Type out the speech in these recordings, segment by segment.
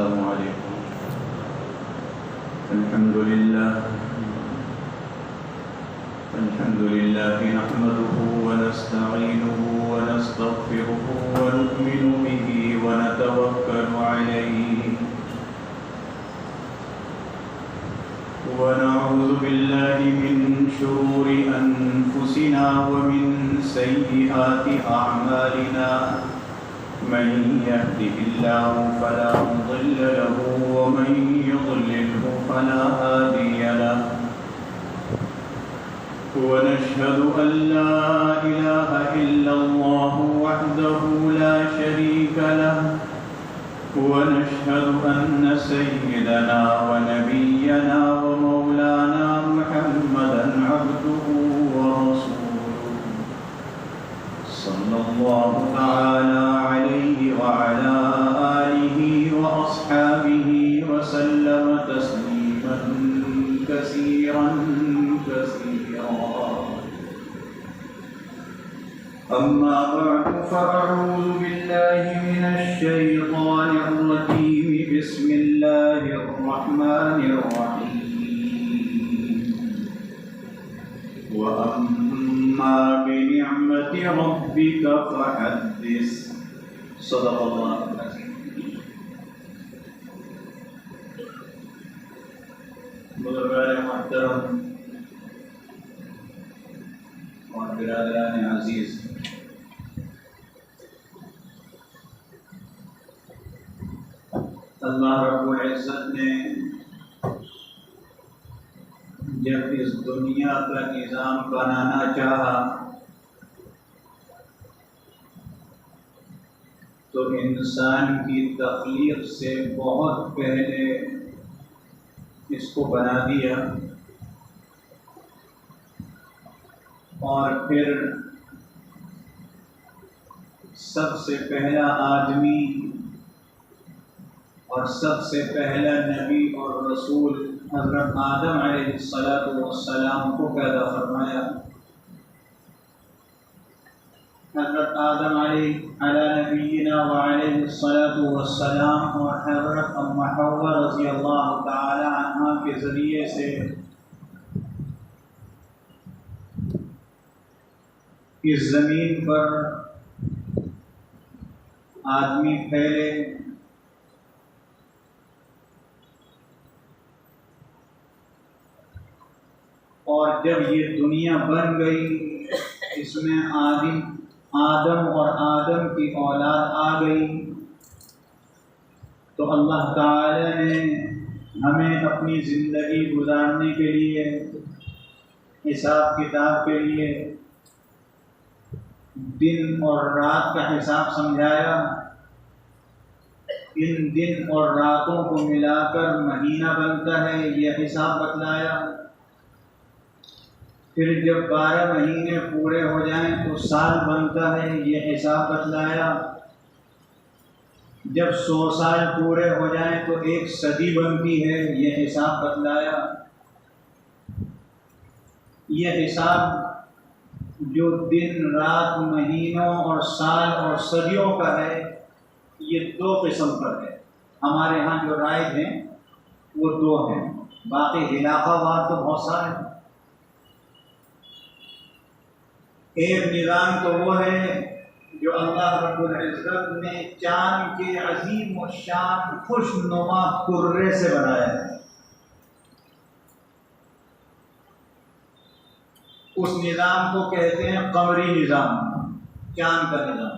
السلام عليكم. الحمد لله نحمده ونستعينه ونستغفره ونؤمن به ونتوكل عليه ونعوذ بالله من شرور أنفسنا ومن سيئات أعمالنا. من يهده الله فلا مضل له ومن يضلله فلا هادي له. ونشهد أن لا إله إلا الله وحده لا شريك له. ونشهد أن سيدنا ونبينا ومولانا محمدا عبده ورسوله صلى الله تعالى عليه وعلى آله وأصحابه وسلم تسليما كثيرا كثيرا. أما بعد فأعوذ بالله من الشيطان الرجيم. بسم الله الرحمن الرحيم. وأما بنعمة ربك فحدث. صدق الله العظيم. بزرگان محترم اور برادران عزیز، اللہ رب العزت نے جب اس دنیا کا نظام بنانا چاہا تو انسان کی تخلیق سے بہت پہلے اس کو بنا دیا، اور پھر سب سے پہلا آدمی اور سب سے پہلا نبی اور رسول حضرت آدم علیہ السلام کو پیدا فرمایا. حضرت آدم علی نبینا وعلیہ السلام اور حضرت ام حوا رضی اللہ تعالی عنہ کے ذریعے سے اس زمین پر آدمی پھیلے، اور جب یہ دنیا بن گئی اس میں آدم اور آدم کی اولاد آ گئی، تو اللہ تعالی نے ہمیں اپنی زندگی گزارنے کے لیے، حساب کتاب کے لیے دن اور رات کا حساب سمجھایا. ان دن اور راتوں کو ملا کر مہینہ بنتا ہے، یہ حساب بتلایا. پھر جب 12 مہینے پورے ہو جائیں تو سال بنتا ہے، یہ حساب بتلایا. جب 100 سال پورے ہو جائیں تو 1 صدی بنتی ہے، یہ حساب بتلایا. یہ حساب جو دن رات مہینوں اور سال اور صدیوں کا ہے، یہ 2 قسم پر ہے. ہمارے ہاں جو رائج ہیں وہ 2 ہیں، باقی علاقہ وار تو بہت سارے ہیں. ایک نظام تو وہ ہے جو اللہ رب العزت نے چاند کے عظیم و شان خوش نما کرے سے بنایا ہے. اس نظام کو کہتے ہیں قمری نظام، چاند کا نظام.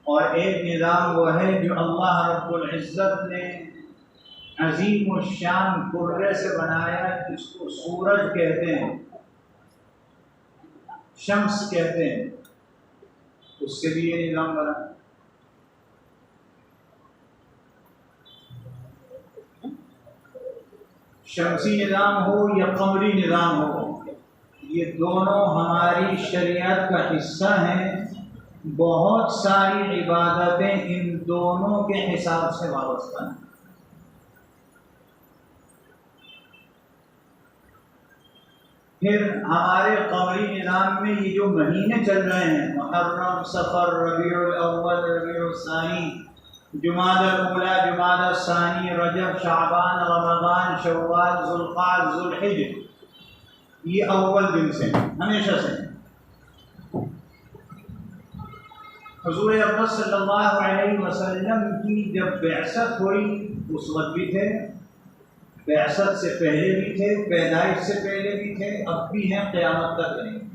اور ایک نظام وہ ہے جو اللہ رب العزت نے عظیم و شان کرے سے بنایا، جس کو سورج کہتے ہیں، شمس کہتے ہیں. اس سے بھی یہ نظام بنا. شمسی نظام ہو یا قمری نظام ہو، یہ دونوں ہماری شریعت کا حصہ ہیں. بہت ساری عبادتیں ان دونوں کے حساب سے وابستہ ہیں. پھر ہمارے قمری نظام میں یہ جو مہینے چل رہے ہیں، محرم، صفر، ربیع الاول، ربیع الثانی، جمادی الاولیٰ، جمادی الثانی، رجب، شعبان، رمضان، شوال، ذوالقعدہ، ذوالحجہ، یہ اول دن سے ہمیشہ سے۔ حضور اقدس صلی اللہ علیہ وسلم کی جب بعثت ہوئی اس وقت بھی تھے، بعثت سے پہلے بھی تھے، پیدائش سے پہلے بھی تھے، اب بھی ہیں، قیامت تک رہیں گے۔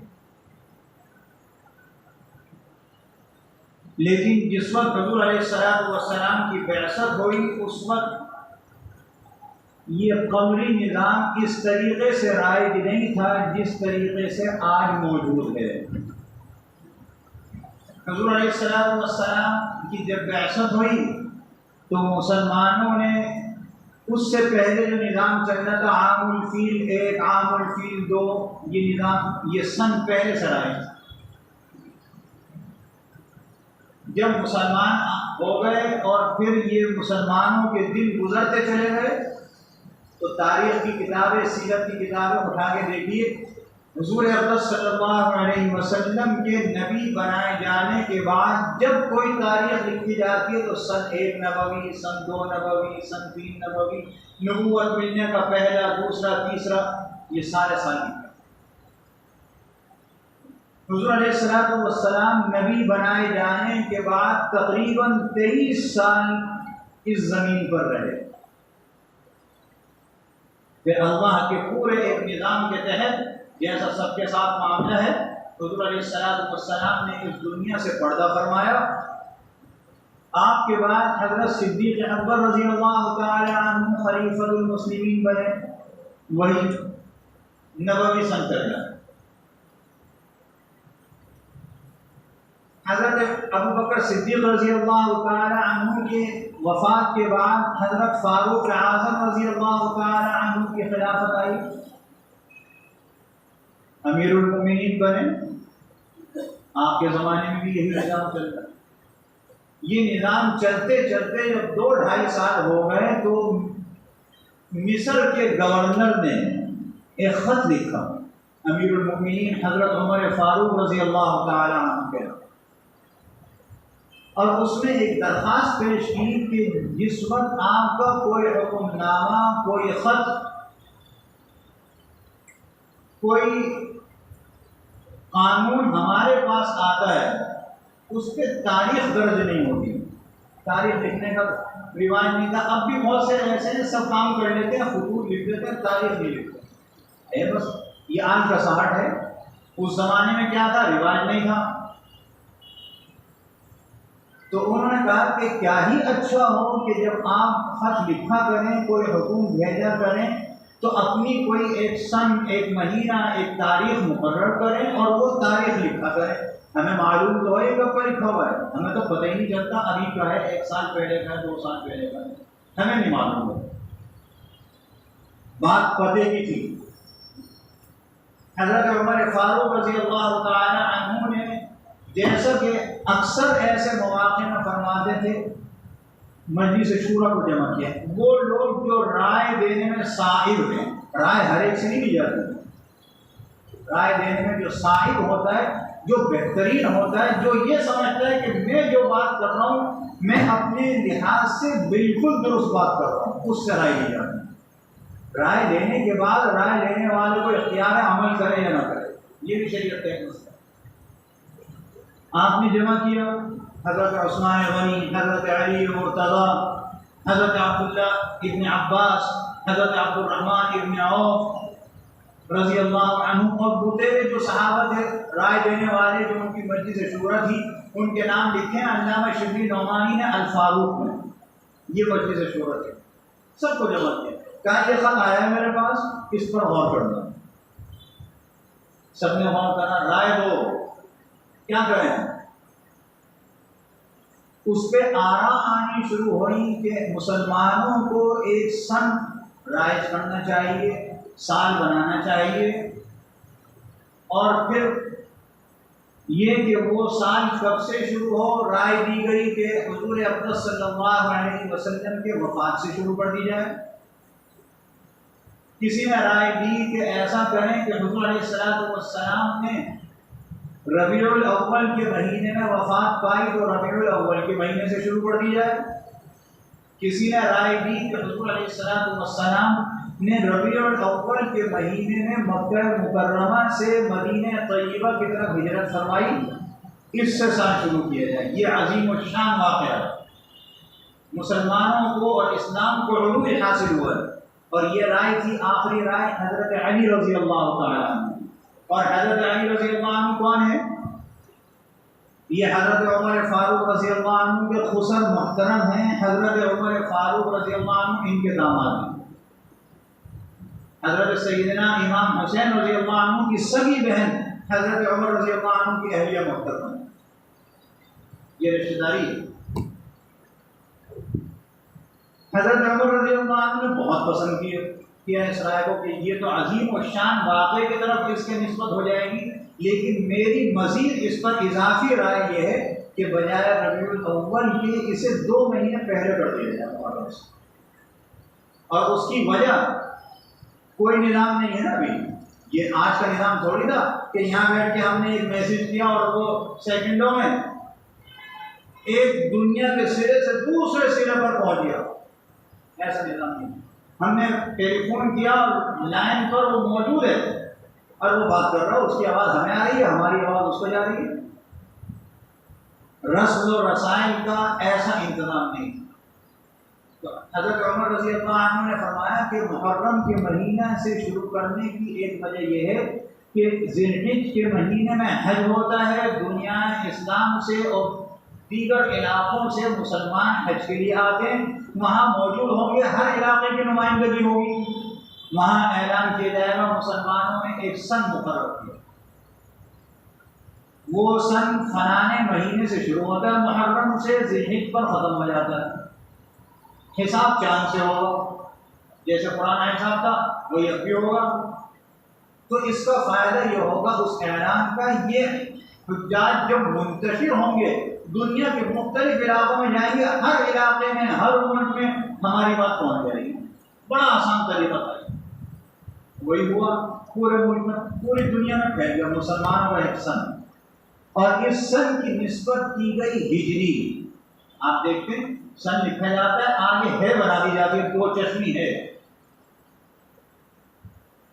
لیکن جس وقت حضور علیہ السلام کی بعثت ہوئی اس وقت یہ قمری نظام اس طریقے سے رائج نہیں تھا جس طریقے سے آج موجود ہے۔ حضور علیہ السلام کی جب بعثت ہوئی تو مسلمانوں نے اس سے پہلے جو نظام چل رہا تھا، عام الفیل 1، عام الفیل 2، یہ نظام یہ سن پہلے سے رائج تھا۔ جب مسلمان ہو گئے اور پھر یہ مسلمانوں کے دن گزرتے چلے گئے تو تاریخ کی کتابیں، سیرت کی کتابیں اٹھا کے دیکھیے، حضور اقدس صلی اللہ علیہ وسلم کے نبی بنائے جانے کے بعد جب کوئی تاریخ لکھی جاتی ہے تو سن 1 نبوی، سن 2 نبوی، سن 3 نبوی، نبوت ملنے کا پہلا، دوسرا، تیسرا، یہ سارے سال لکھے۔ حضور علیہ السلام نبی بنائے جانے کے بعد تقریباً 23 سال اس زمین پر رہے۔ پھر اللہ کے پورے ایک نظام کے تحت، جیسا سب کے ساتھ معاملہ ہے، حضور علیہ السلام نے اس دنیا سے پردہ فرمایا۔ آپ کے بعد حضرت صدیق اکبر رضی اللہ تعالی عنہ خلیفۃ المسلمین بنے، وہی نبوی سن چل رہا ہے۔ حضرت ابوبکر صدیق رضی اللہ تعالی عنہ کے وفات کے بعد حضرت فاروق اعظم رضی اللہ تعالی عنہ کی خلافت آئی، امیر المومنین بنے۔ آپ کے زمانے میں بھی یہی نظام چلتا ہے۔ یہ نظام چلتے چلتے جب 2-2.5 سال ہو گئے تو مصر کے گورنر نے ایک خط لکھا امیر المومنین حضرت عمر فاروق رضی اللہ تعالی عنہ کے، اور اس میں ایک درخواست پیش کی کہ جس وقت آپ کا کوئی حکم نامہ، کوئی خط، کوئی قانون ہمارے پاس آتا ہے اس پہ تاریخ درج نہیں ہوتی، تاریخ لکھنے کا رواج نہیں تھا۔ اب بھی بہت سے ایسے ہیں سب کام کر لیتے ہیں، خطوط لکھ دیتے ہیں، تاریخ نہیں لکھتے، بس یہ آج کا ساٹھ ہے۔ اس زمانے میں کیا تھا؟ رواج نہیں تھا۔ تو انہوں نے کہا کہ کیا ہی اچھا ہو کہ جب آپ خط لکھا کریں، کوئی حکم بھیجا کریں تو اپنی کوئی ایک سن، ایک مہینہ، ایک تاریخ مقرر کریں اور وہ تاریخ لکھا کریں۔ ہمیں معلوم تو ہے کب کا لکھا ہوا ہے، ہمیں تو پتہ ہی نہیں چلتا ابھی کا ہے، 1 سال پہلے کا ہے، 2 سال پہلے کا ہے، ہمیں نہیں معلوم ہے۔ بات پتے کی تھی۔ حضرت عمر فاروق رضی اللہ تعالی عنہ نے جیسا کہ اکثر ایسے مواقع میں فرماتے تھے، مجلس شورا کو جمع کیا، وہ لوگ جو رائے دینے میں صائب ہیں، رائے ہر ایک سے نہیں لی جاتی، رائے دینے میں جو صائب ہوتا ہے، جو بہترین ہوتا ہے، جو یہ سمجھتا ہے کہ میں جو بات کر رہا ہوں میں اپنے لحاظ سے بالکل درست بات کر رہا ہوں، اس سے رائے لی جاتی ہے۔ رائے دینے کے بعد رائے لینے والے کو اختیار ہے عمل کرے یا نہ کرے، یہ بھی شریعت ہے۔ آپ نے جمع کیا حضرت عثمان غنی، حضرت علی مرتضی، حضرت عبداللہ ابن عباس، حضرت عبد الرحمن ابن عوف رضی اللہ عنہ، اور بتیرے جو صحابہ تھے رائے دینے والے، جو ان کی مجلس شورا تھی، ان کے نام لکھے ہیں علامہ شبلی نعمانی نے الفاروق میں، یہ مجلس شورا تھے۔ سب کو جمع کیا، کہا یہ خط آیا ہے میرے پاس، اس پر غور کرنا۔ سب نے غور کرنا، رائے دو، کیا کریں؟ اس پہ آراء آنی شروع ہوئی کہ مسلمانوں کو ایک سن رائج کرنا چاہیے، سال بنانا چاہیے، اور پھر یہ کہ وہ سال کب سے شروع ہو۔ رائے دی گئی کہ حضور اقدس صلی اللہ علیہ وسلم کے وفات سے شروع کر دی جائے۔ کسی نے رائے دی کہ ایسا کریں کہ حضور علیہ السلام نے ربیع الاول کے مہینے میں وفات پائی تو ربیع الاول کے مہینے سے شروع کر دی جائے۔ کسی نے رائے دی کہ حضور علیہ السلام نے ربیع الاول کے مہینے میں مکہ مکرمہ سے مدینہ طیبہ کی طرف ہجرت فرمائی، اس سے سال شروع کیا جائے۔ یہ عظیم الشان واقعہ مسلمانوں کو اور اسلام کو عروج حاصل ہوا ہے، اور یہ رائے تھی آخری رائے حضرت علی رضی اللہ تعالیٰ عنہ۔ اور حضرت علی رضی اللہ عنہ کون ہے؟ یہ حضرت عمر فاروق رضی اللہ عنہ کے خسر محترم ہیں۔ حضرت عمر فاروق رضی اللہ عنہ ان کے داماد ہیں۔ حضرت سیدنا امام حسین رضی اللہ عنہ کی سگی بہن حضرت عمر رضی اللہ عنہ کی اہلیہ محترمہ ہے۔ یہ رشتہ داری ہے۔ حضرت عمر رضی اللہ عنہ نے بہت پسند کیا اس رائے کو کہ یہ تو عظیم و شان واقعے کی طرف اس کے نسبت ہو جائے گی، لیکن میری مزید اس پر اضافی رائے یہ ہے کہ بجائے ربیع الاول کے اسے 2 مہینے پہلے کر دیا جائے۔ اور اس کی وجہ کوئی نظام نہیں ہے نا ابھی، یہ آج کا نظام تھوڑی تھا کہ یہاں بیٹھ کے ہم نے ایک میسج کیا اور وہ سیکنڈوں میں ایک دنیا کے سرے سے دوسرے سرے پر پہنچ گیا۔ ایسا نظام نہیں، ہم نے ٹیلی فون کیا اور لائن پر وہ موجود ہے اور وہ بات کر رہا ہے، اس کی آواز ہمیں آ رہی ہے، ہماری آواز اس کو جا رہی ہے۔ رسل و رسائل کا ایسا انتظام نہیں۔ تو حضرت عمر رضی اللہ عنہ نے فرمایا کہ محرم کے مہینہ سے شروع کرنے کی ایک وجہ یہ ہے کہ ذی الحجہ کے مہینے میں حج ہوتا ہے، دنیا اسلام سے اور دیگر علاقوں سے مسلمان حج کے لیے آتے ہیں، وہاں موجود ہوں گے، ہر علاقے کی نمائندگی ہوگی، وہاں اعلان کیا جائے گا۔ مسلمانوں نے ایک سن مقرر کیا، وہ سن فلانے مہینے سے شروع ہوتا ہے، محرم سے ذی الحجہ پر ختم ہو جاتا ہے۔ حساب چاند سے ہوگا، جیسے پرانا حساب تھا وہی اب بھی ہوگا۔ تو اس کا فائدہ یہ ہوگا اس اعلان کا، یہ حجاج جب منتشر ہوں گے دنیا کے مختلف علاقوں میں جائیں گے، ہر علاقے میں ہر ملک میں ہماری بات پہنچ جائے گی۔ بڑا آسان طریقہ تھا، وہی ہوا، پورے ملک میں پوری دنیا میں پھیل گیا مسلمانوں کا ایک سن، اور اس سن کی نسبت کی گئی ہجری۔ آپ دیکھتے ہیں سن لکھا جاتا ہے، آگے ہے بنا دی جاتی ہے، 2 چشمی ہے،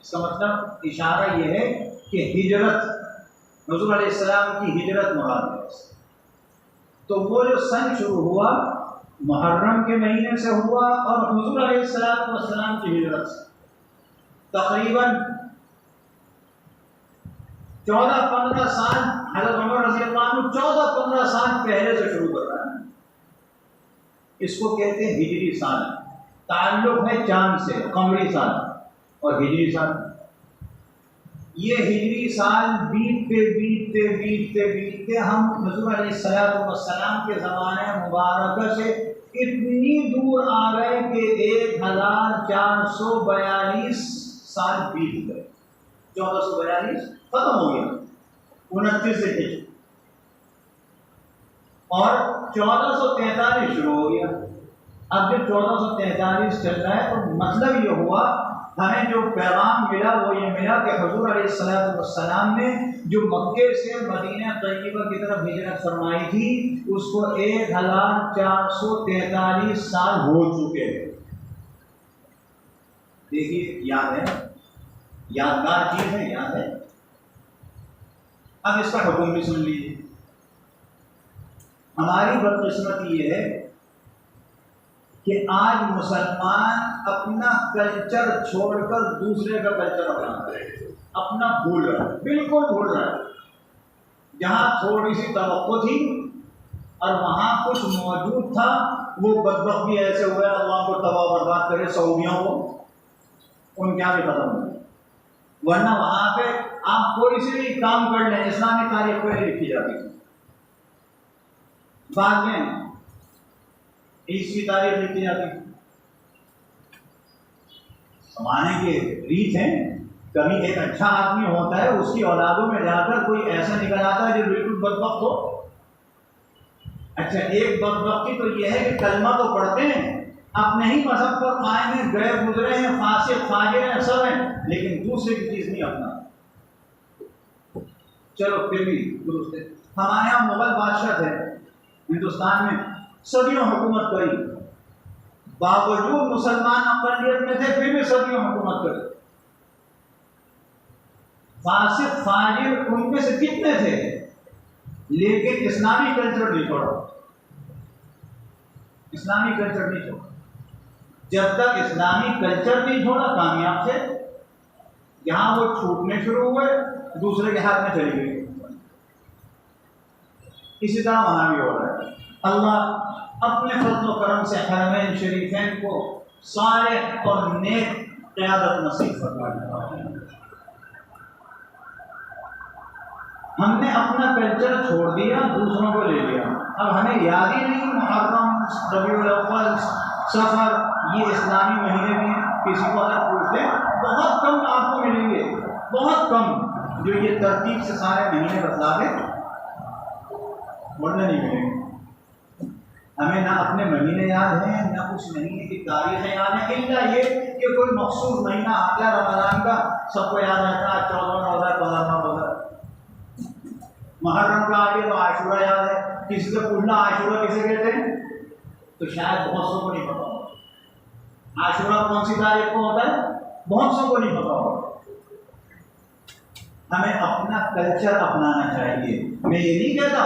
اس کا مطلب اشارہ یہ ہے کہ ہجرت، حضور علیہ السلام کی ہجرت مراد ہے۔ تو وہ جو سن شروع ہوا محرم کے مہینے سے ہوا اور حضور علیہ السلام کی ہجرت سے تقریباً 14-15 سال، حضرت عمر رضی اللہ عنہ 14-15 سال پہلے سے شروع کر رہا ہے۔ اس کو کہتے ہیں ہجری سال، تعلق ہے چاند سے، قمری سال اور ہجری سال۔ یہ ہجری سال بیتتے ہم حضور علیہ السلام کے زمانے مبارکہ سے اتنی دور آ گئے کہ 1442 سال بیت گئے۔ 1442 ختم ہو گیا، 29 سے ہجری، اور 1443 شروع ہو گیا۔ اب جب 1443 چل رہا ہے تو مطلب یہ ہوا ہمیں جو پیغام ملا وہ یہ ملا کہ حضور علیہ السلام نے جو مکے سے مدینہ طیبہ کی طرف ہجرت فرمائی تھی اس کو 1443 سال ہو چکے ہیں۔ دیکھیے، یاد ہے، یادگار چیز ہے، یاد ہے۔ اب اس کا حکم بھی سن لیجیے۔ ہماری بدقسمتی یہ ہے کہ آج مسلمان اپنا کلچر چھوڑ کر دوسرے کا کلچر اپنا رہے، اپنا بھول رہا ہے، بالکل بھول رہا ہے۔ جہاں تھوڑی سی توقع تھی اور وہاں کچھ موجود تھا، وہ بدبخت بھی ایسے ہوئے، اللہ کو تباہ برباد کرے سعودیوں کو، ان کے یہاں بھی ختم ہو گئے۔ ورنہ وہاں پہ آپ کوئی سے بھی کام کر لیں، اسلامی تاریخ پہلے لکھی جاتی تھی، بعد میں عیسوی تاریخ لکھی جاتی تھی۔ زمانے کے ریت ہیں، کبھی ایک اچھا آدمی ہوتا ہے، اس کی اولادوں میں جا کر کوئی ایسا نکل آتا ہے جو بالکل بدبخت ہو۔ اچھا، ایک بدبختی تو یہ ہے کہ کلمہ تو پڑھتے ہیں، اپنے ہی مذہب پر قائم ہیں، گئے گزرے ہیں، فاسق فاجر ہیں، سب ہیں، لیکن دوسرے کی چیز نہیں اپنا۔ چلو پھر بھی درست ہے۔ ہمارے یہاں مغل بادشاہ تھے، ہندوستان میں صدیوں حکومت کری، باوجود مسلمان اقلیت میں تھے پھر بھی صدیوں حکومت کرتے. فاسق فاجر ان میں سے کتنے تھے لیکن اسلامی کلچر نہیں چھوڑا. اسلامی کلچر نہیں چھوڑا. جب تک اسلامی کلچر نہیں چھوڑا کامیاب تھے. جہاں وہ چھوٹنے شروع ہوئے دوسرے کے ہاتھ میں چلی گئی. اسی طرح وہاں بھی ہو رہا ہے. اللہ اپنے فضل و کرم سے حرمین شریفین کو صالح اور نیک قیادت نصیب فرمائے. ہم نے اپنا کلچر چھوڑ دیا دوسروں کو لے لیا. اب ہمیں یاد ہی نہیں محرم ربیع الاول سفر یہ اسلامی مہینے میں کسی کو اگر پوچھ لیں بہت کم آپ کو ملیں گے, بہت کم جو یہ ترتیب سے سارے مہینے بتلا دیں, ورنہ نہیں ملیں گے. ہمیں نہ اپنے مہینے یاد ہیں نہ اس مہینے کی تاریخیں یاد ہیں, الا یہ کہ کوئی مخصوص مہینہ آتا رمضان کا سب کو یاد رہتا ہے 14 روزہ 15 روزہ. محرم کا آگے تو عاشورہ یاد ہے. کسی سے پوچھنا عاشورہ کسے کہتے ہیں تو شاید بہت سو کو نہیں پتا ہوگا. عاشورہ کون سی تاریخ کو ہوتا ہے بہت سو کو نہیں پتا ہوگا. ہمیں اپنا کلچر اپنانا چاہیے. میں یہ نہیں کہتا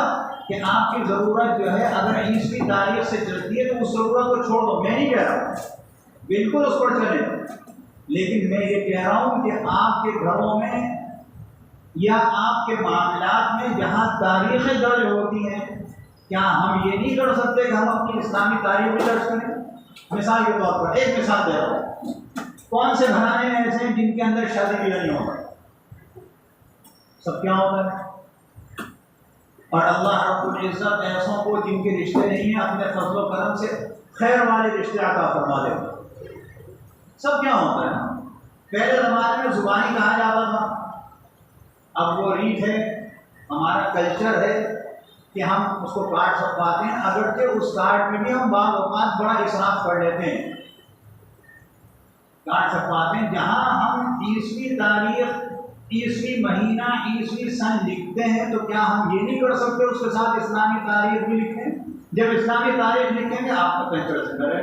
کہ آپ کی ضرورت جو ہے اگر عیسوی تاریخ سے چلتی ہے تو اس ضرورت کو چھوڑ دو, میں نہیں کہہ رہا, بالکل اس پر چلے. لیکن میں یہ کہہ رہا ہوں کہ آپ کے گھروں میں یا آپ کے معاملات میں جہاں تاریخیں درج ہوتی ہیں کیا ہم یہ نہیں کر سکتے کہ ہم اپنی اسلامی تاریخ بھی درج کریں؟ مثال کے طور پر ایک مثال دے رہا ہوں. کون سے گھرانے ایسے ہیں جن کے اندر شادی بیاہ نہیں ہوتا؟ سب کیا ہوتا ہے. اور اللہ رب العزت ایسوں کو جن کے رشتے نہیں ہیں اپنے فضل و کرم سے خیر والے رشتے عطا فرما دے. سب کیا ہوتا ہے. پہلے زمانے میں زبانی کہا جاتا تھا, اب وہ ریت ہے, ہمارا کلچر ہے کہ ہم اس کو کاٹ سکواتے ہیں. اگرچہ اس کاٹ میں بھی ہم بعض اوقات بڑا اسراف کر لیتے ہیں, کاٹ سکواتے ہیں. جہاں ہم عیسوی تاریخ عیسوی مہینہ عیسوی سن لکھتے ہیں تو کیا ہم یہ نہیں کر سکتے اس کے ساتھ اسلامی تاریخ بھی لکھیں؟ جب اسلامی تاریخ لکھیں گے آپ کا کلچر سے کرے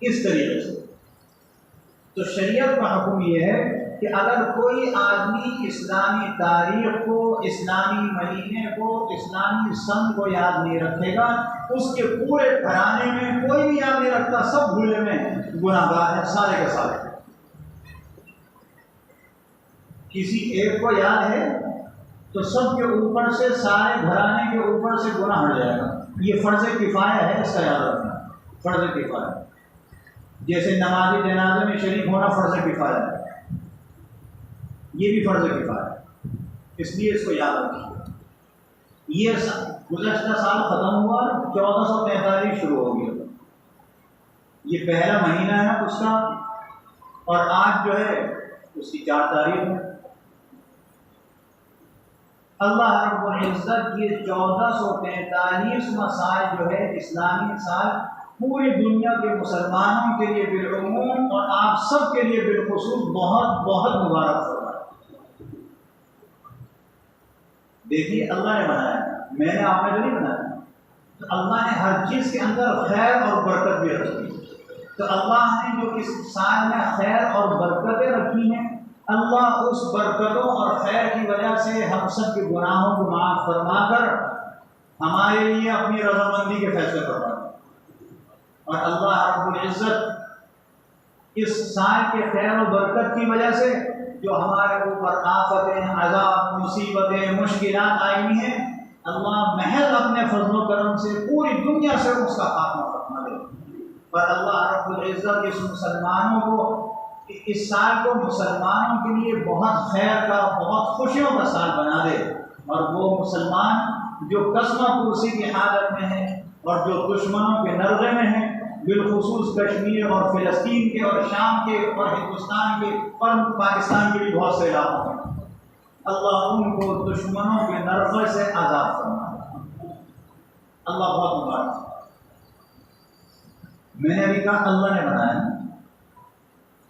اس طریقے سے. تو شریعت کا حکم یہ ہے کہ اگر کوئی آدمی اسلامی تاریخ کو, اسلامی مہینے کو, اسلامی سن کو یاد نہیں رکھے گا, اس کے پورے گھرانے میں کوئی بھی یاد نہیں رکھتا, سب بھولے میں گناہ گار ہیں سارے کے سارے. کسی ایک کو یاد ہے تو سب کے اوپر سے, سارے گھرانے کے اوپر سے گناہ ہٹ جائے گا. یہ فرض کفایہ ہے, اس کا یاد رکھنا, فرض کفایہ. جیسے نماز جنازے میں شریک ہونا فرض کفایہ ہے, یہ بھی فرض کفایہ ہے, اس لیے اس کو یاد رکھیے. یہ گزشتہ سال ختم ہوا, 1443 شروع ہو گیا, یہ پہلا مہینہ ہے اس کا, اور آج جو ہے اس کی 4 تاریخ ہے. اللہ رب العزت یہ 1443 سال جو ہے اسلامی سال پوری دنیا کے مسلمانوں کے لیے بالعموم اور آپ سب کے لیے بالخصوص بہت بہت مبارک ہو رہا ہے. دیکھیے اللہ نے بنایا, میں نے آپ نے جو نہیں بنایا, تو اللہ نے ہر چیز کے اندر خیر اور برکت بھی رکھی. تو اللہ نے جو اس سال میں خیر اور برکتیں رکھی ہیں, اللہ اس برکتوں اور خیر کی وجہ سے ہم سب کے گناہوں کو معاف فرما کر ہمارے لیے اپنی رضامندی کے فیصلے کروا دیں. اور اللہ رب العزت اس سال کے خیر و برکت کی وجہ سے جو ہمارے اوپر آفتیں, عذاب, مصیبتیں, مشکلات آئی ہیں, اللہ محض اپنے فضل و کرم سے پوری دنیا سے اس کا خاتمہ فرما دے. اور اللہ رب العزت اس مسلمانوں کو, اس سال کو مسلمانوں کے لیے بہت خیر کا, بہت خوشیوں کا سال بنا دے. اور وہ مسلمان جو قسمہ پرسی کی حالت میں ہیں اور جو دشمنوں کے نرغے میں ہیں, بالخصوص کشمیر اور فلسطین کے اور شام کے اور ہندوستان کے اور پاکستان کے بھی بہت سے علاقوں ہیں, اللہ ان کو دشمنوں کے نرغے سے آزاد فرمائے. اللہ بہت مبارک. میں نے ابھی کہا اللہ نے بنایا,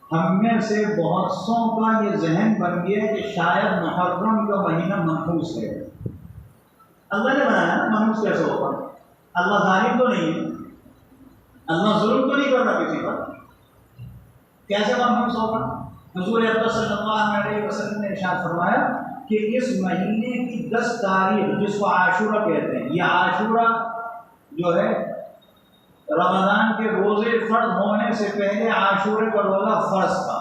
ہم میں سے بہت سوں کا یہ ذہن بن گیا کہ شاید محرم کا مہینہ منحوس ہے. اللہ نے بنایا, منحوس کیسے ہوگا؟ اللہ ظالم تو نہیں ہے. اللہ ظلم تو نہیں کر رہا کسی پر، کیسے محفوظ ہوگا؟ حضور اقدس صلی اللہ علیہ وسلم نے ارشاد فرمایا کہ اس مہینے کی 10 تاریخ جس کو عاشورہ کہتے ہیں، یہ عاشورہ جو ہے رمضان کے روزے فرض ہونے سے پہلے عاشورے کا روزہ فرض تھا۔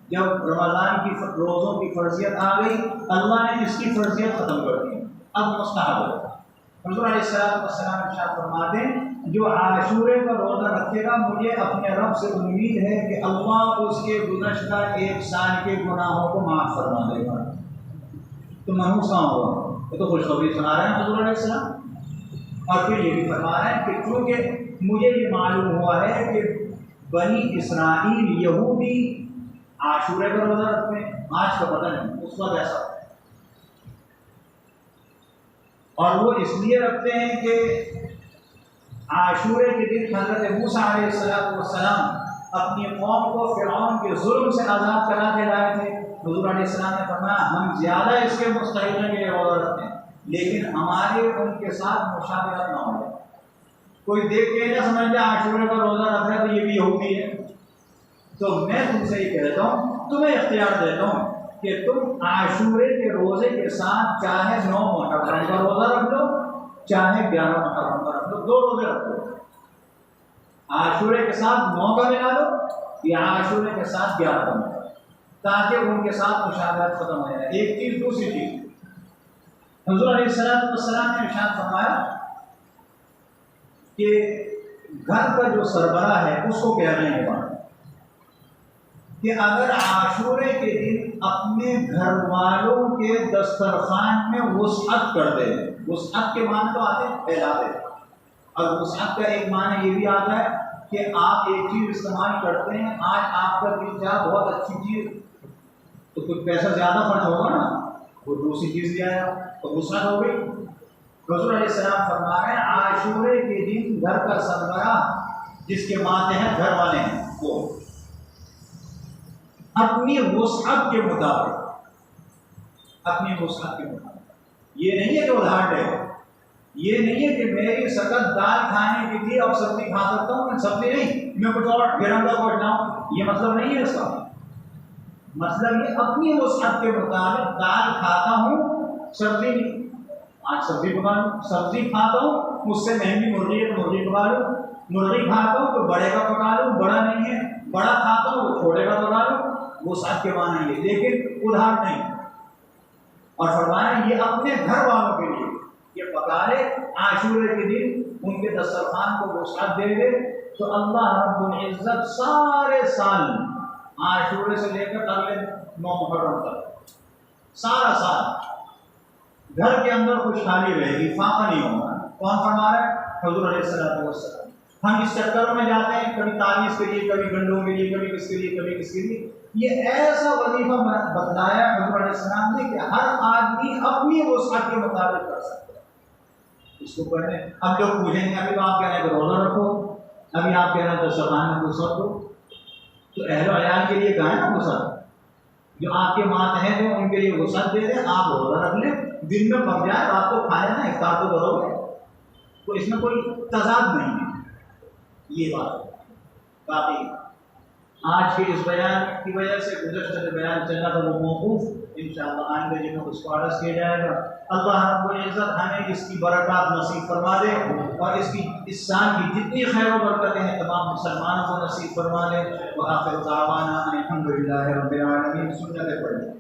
جب رمضان کی روزوں کی فرضیت آ گئی، اللہ نے اس کی فرضیت ختم کر دی، اب مستحب ہے۔ حضور علیہ السلام ارشاد فرماتے ہیں جو عاشورے کا روزہ رکھے گا، مجھے اپنے رب سے امید ہے کہ اللہ اس کے گزشتہ 1 سال کے گناہوں کو معاف فرما دے گا۔ تو محفوظ کہاں ہوگا؟ یہ تو خوشخبری سنا رہے ہیں حضور علیہ السلام، اور پھر یہ بھی فرما رہے ہیں کہ چونکہ مجھے یہ معلوم ہوا ہے کہ بنی اسرائیل یہودی عاشورے کا روزہ رکھتے ہیں، آج کا پتہ نہیں اس وقت ایسا، اور وہ اس لیے رکھتے ہیں کہ عاشورے کے دن حضرت موسیٰ علیہ السلام اپنی قوم کو فرعون کے ظلم سے آزاد کرا کے لائے تھے۔ حضور علیہ السلام نے فرمایا ہم زیادہ اس کے مستحق ہیں کہ یہ روزہ رکھتے ہیں، لیکن ہمارے ان کے ساتھ مشابہت نہ ہو جائے، کوئی دیکھ کے نہ سمجھ جائے عاشورے کا روزہ رکھ رہا ہے تو یہ بھی یہودی ہے۔ تو میں تم سے یہ کہتا ہوں، تمہیں اختیار دیتا ہوں کہ تم عاشورے کے روزے کے ساتھ چاہے 9 محرم کا روزہ رکھ لو، چاہے 11 محرم کا رکھ لو، 2 روزے رکھ لو، عاشورے کے ساتھ 9 کا ملا لو یا عاشورے کے ساتھ 11 کا ملا لو، تاکہ ان کے ساتھ مشابہت ختم ہو جائے۔ ایک چیز، دوسری چیز، حضور علیہ السلام نے ارشاد فرمایا کہ گھر کا جو سربراہ ہے اس کو کہنے کے بعد کہ اگر عاشورے کے دن اپنے گھر والوں کے دسترخوان میں وسعت کر دے، وسعت کے معنی تو آتے ہیں پھیلا دے، اور وسعت کا ایک معنی یہ بھی آتا ہے کہ آپ ایک چیز استعمال کرتے ہیں، آج آپ کا دل چاہ بہت اچھی چیز تو کچھ پیسہ زیادہ خرچ ہوگا نا، وہ دوسری چیز لے آیا تو وسعت ہو گئی۔ حضور علیہ السلام فرما رہے ہیں عاشورے کے دن گھر کا سربراہ جس کے ماتحت گھر والے ہیں وہ اپنی وسعت کے مطابق، اپنی وسعت کے مطابق، یہ نہیں ہے کہ ادھار ہے، یہ نہیں ہے کہ میری سکت دال کھانے کے لیے اب سبزی کھا سکتا ہوں، میں سبزی نہیں، میں کچھ اور گرم کا گوشت لاؤں، یہ مطلب نہیں ہے اس کا۔ مطلب یہ اپنی وسعت کے مطابق دال کھاتا ہوں، سبزی نہیں، آج سبزی پکا لوں، سبزی کھاتا ہوں مجھ سے مہنگی مرغی ہے تو مرغی پکا لوں، مرغی کھاتا ہوں تو بڑے کا پکا لوں، بڑا نہیں ہے، بڑا کھاتا ہوں تو چھوٹے کا پکا لوں، وسعت کے معنی یہ، لیکن ادھار نہیں۔ اور فرمایا یہ اپنے گھر والوں کے لیے یہ پکا لے، عاشورے کے دن ان کے دسترخوان کو وسعت دے دے، تو اللہ رب العزت سارے سال عاشورے سے لے کر اگلے 9 محرم تک سارا سال گھر کے اندر خوشحالی رہے گی، فاقہ نہیں ہوگا۔ کون فرما رہا ہے؟ حضور علیہ السلام۔ ہم اس چکر میں جاتے ہیں، کبھی تعویذ کے لیے، کبھی گنڈوں کے لیے، کبھی کس کے لیے، کبھی کس کے لیے۔ یہ ایسا وظیفہ بتلایا حضور علیہ السلام نے کہ ہر آدمی اپنی وسعت کے مطابق کر سکتا ہے اس کو پڑھنے۔ اب لوگ پوچھیں گے ابھی تو آپ کہہ رہے ہیں کہ روزہ رکھو، ابھی آپ کہہ رہے ہیں تو شبان میں وسعت دو، تو اہل و عیال کے لیے کہا ہے نا وسعت، جو آپ کے ماتحت ہیں ان کے لیے وسعت دے دیں، آپ روزہ رکھ لیں، دن میں پک جائے، رات کو کھا لینا، افطار تو کرو گے، تو اس میں کوئی تضاد نہیں ہے۔ یہ بات باقی آج کے اس بیان کی وجہ سے گزشتہ جو بیان چلا تھا وہ موقوف، انشاءاللہ آئندہ جن کو اس کو عرض کیا جائے گا۔ اللہ رب العزت ہمیں اس کی برکات نصیب فرما دے، اور اس سال کی جتنی خیر و برکتیں ہیں تمام مسلمانوں کو نصیب فرما دے۔ وآخر دعوانا ان الحمد للہ رب العالمین۔ سنت پڑھیں۔